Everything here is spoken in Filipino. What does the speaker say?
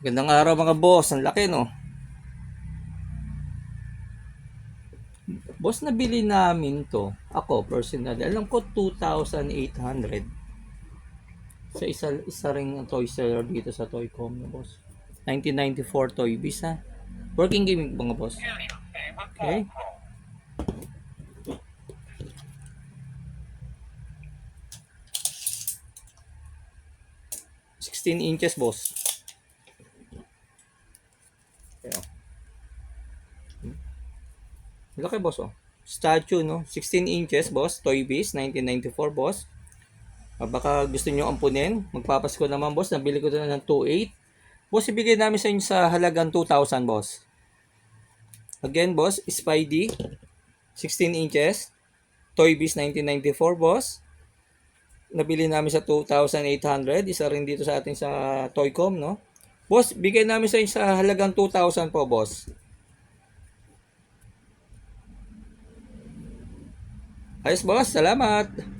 Gandang araw mga boss, ang laki no. Boss, nabili namin to. Ako personally, alam ko 2,800 sa isa ring toy seller dito sa Toycom na boss. 1994 Toy Biz ha. Working gaming mga boss. Okay. 16 inches boss. Okay, oh. Laki boss oh. Statue no, 16 inches boss, Toy Biz 1994 boss. Baka gusto niyo ampunin, magpapasko naman boss, nabili ko na ng 2.8. Boss, ibigay namin sa inyo sa halagang 2,000 boss. Again boss, Spidey 16 inches, Toy Biz 1994 boss. Nabili namin sa 2,800, isa rin dito sa atin sa Toycom no. Boss, bigay namin sa inyo sa halagang 2,000 po boss. Ayos boss, salamat.